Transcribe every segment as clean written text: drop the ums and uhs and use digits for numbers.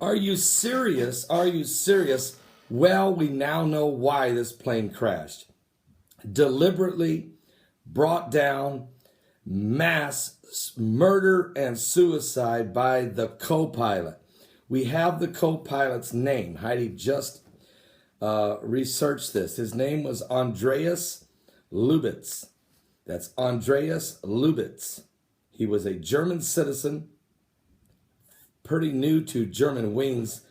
Are you serious? Are you serious? Well, we now know why this plane crashed. Deliberately brought down, mass murder and suicide by the co-pilot. We have the co-pilot's name. Heidi just researched this. His name was Andreas Lubitz. That's Andreas Lubitz. He was a German citizen, pretty new to Germanwings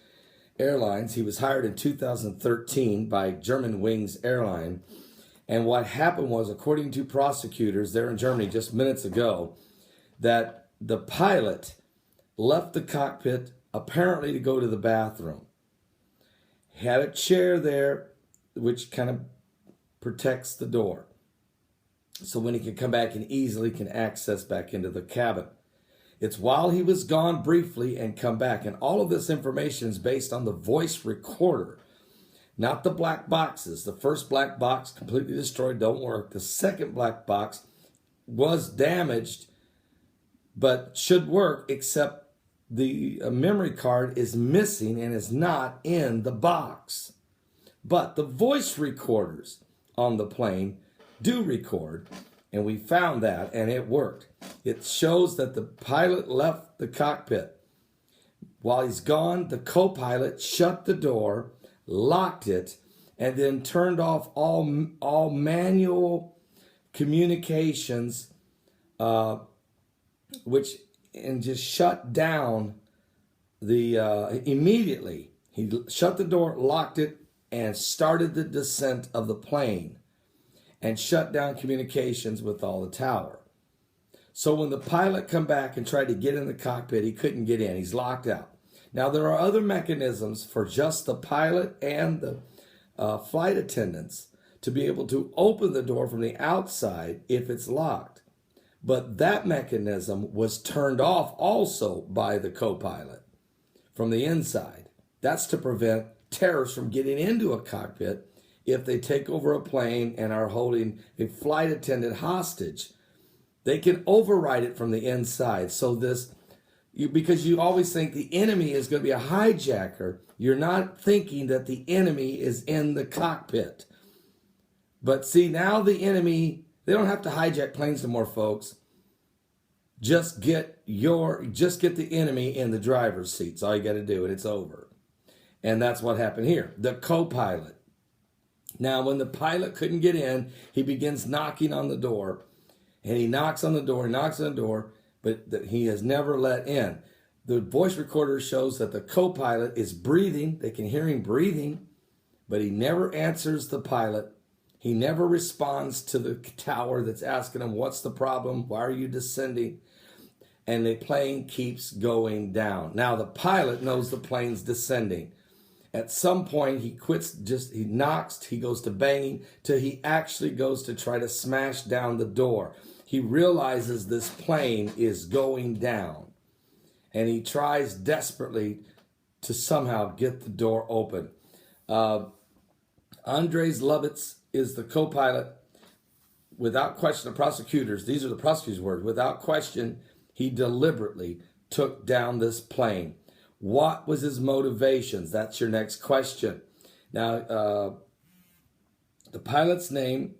Airlines. He was hired in 2013 by Germanwings Airline. And what happened was, according to prosecutors there in Germany just minutes ago, that the pilot left the cockpit apparently to go to the bathroom. Had a chair there, which kind of protects the door. So when he can come back and easily can access back into the cabin. It's while he was gone briefly and come back. And all of this information is based on the voice recorder, not the black boxes. The first black box completely destroyed, don't work. The second black box was damaged, but should work, except the memory card is missing and is not in the box. But the voice recorders on the plane do record, and we found that, and it worked. It shows that the pilot left the cockpit. While he's gone, the co-pilot shut the door, locked it, and then turned off all manual communications, and just shut down the immediately. He shut the door, locked it, and started the descent of the plane, and shut down communications with all the tower. So when the pilot come back and tried to get in the cockpit, he couldn't get in. He's locked out. Now, there are other mechanisms for just the pilot and the flight attendants to be able to open the door from the outside if it's locked. But that mechanism was turned off also by the co-pilot from the inside. That's to prevent terrorists from getting into a cockpit if they take over a plane and are holding a flight attendant hostage. They can override it from the inside. So because you always think the enemy is going to be a hijacker, you're not thinking that the enemy is in the cockpit. But see, now the enemy, they don't have to hijack planes no more, folks. Just get the enemy in the driver's seat. That's all you got to do, and it's over. And that's what happened here. The co-pilot. Now, when the pilot couldn't get in, he begins knocking on the door. And he knocks on the door, but he has never let in. The voice recorder shows that the co-pilot is breathing. They can hear him breathing, but he never answers the pilot. He never responds to the tower that's asking him, what's the problem? Why are you descending? And the plane keeps going down. Now, the pilot knows the plane's descending. At some point, he quits, he knocks, he goes to banging, till he actually goes to try to smash down the door. He realizes this plane is going down, and he tries desperately to somehow get the door open. Andreas Lubitz is the co-pilot. Without question, the prosecutors, these are the prosecutors' words, without question, he deliberately took down this plane. What was his motivations? That's your next question. Now, the pilot's name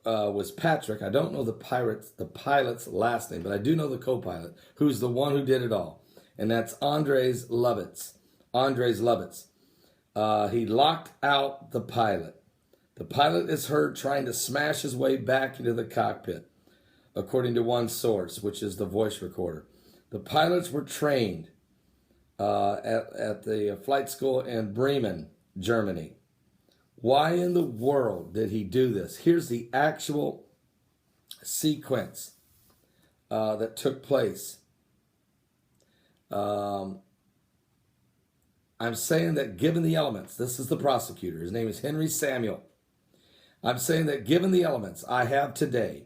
was Patrick. I don't know the pilot's last name, but I do know the co-pilot, who's the one who did it all. And that's Andreas Lubitz. Andreas Lubitz. He locked out the pilot. The pilot is heard trying to smash his way back into the cockpit, according to one source, which is the voice recorder. The pilots were trained at the flight school in Bremen, Germany. Why in the world did he do this? Here's the actual sequence that took place. I'm saying that given the elements, this is the prosecutor, his name is Henry Samuel. I'm saying that given the elements I have today,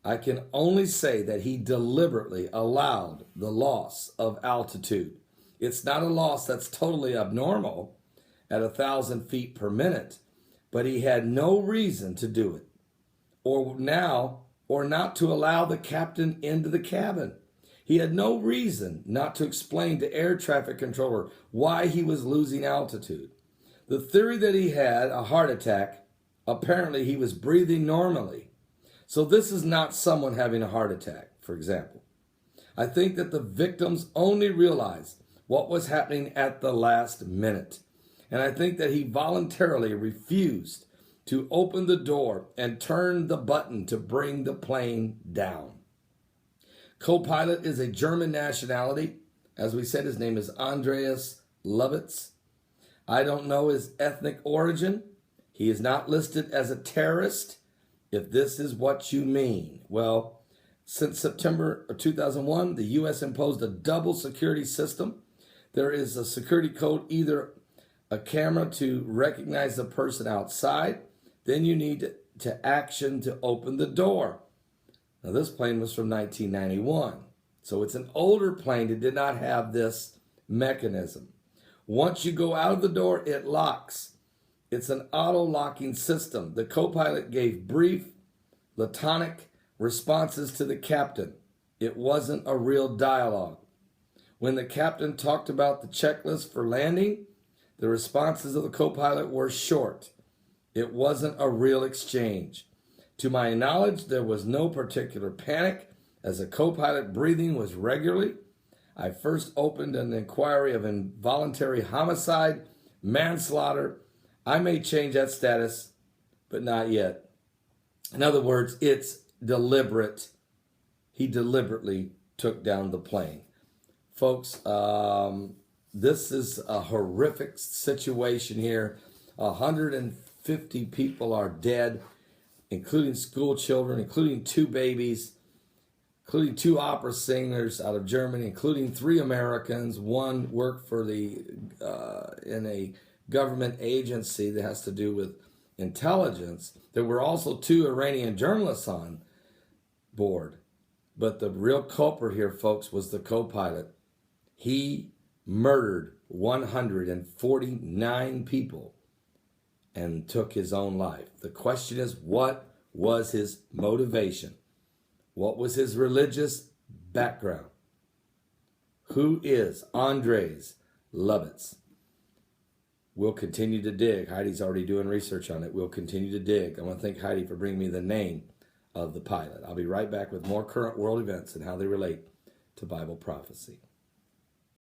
I can only say that he deliberately allowed the loss of altitude. It's not a loss that's totally abnormal at 1,000 feet per minute, but he had no reason to do it, or not to allow the captain into the cabin. He had no reason not to explain to air traffic controller why he was losing altitude. The theory that he had a heart attack, apparently he was breathing normally. So this is not someone having a heart attack, for example. I think that the victims only realized what was happening at the last minute. And I think that he voluntarily refused to open the door and turn the button to bring the plane down. Co-pilot is a German nationality. As we said, his name is Andreas Lubitz. I don't know his ethnic origin. He is not listed as a terrorist, if this is what you mean. Well, since September of 2001, the U.S. imposed a double security system. There is a security code, either a camera to recognize the person outside, then you need to action to open the door. Now, this plane was from 1991, so it's an older plane that did not have this mechanism. Once you go out of the door, it locks. It's an auto-locking system. The co-pilot gave brief, laconic responses to the captain. It wasn't a real dialogue. When the captain talked about the checklist for landing, the responses of the co-pilot were short. It wasn't a real exchange. To my knowledge, there was no particular panic as the co-pilot breathing was regularly. I first opened an inquiry of involuntary homicide, manslaughter. I may change that status, but not yet. In other words, it's deliberate. He deliberately took down the plane. Folks, this is a horrific situation here. 150 people are dead, including school children, including 2 babies, including 2 opera singers out of Germany, including 3 Americans. One worked for in a government agency that has to do with intelligence. There were also 2 Iranian journalists on board. But the real culprit here, folks, was the co-pilot. He murdered 149 people and took his own life. The question is, what was his motivation? What was his religious background? Who is Andreas Lubitz? We'll continue to dig. Heidi's already doing research on it. We'll continue to dig. I want to thank Heidi for bringing me the name of the pilot. I'll be right back with more current world events and how they relate to Bible prophecy.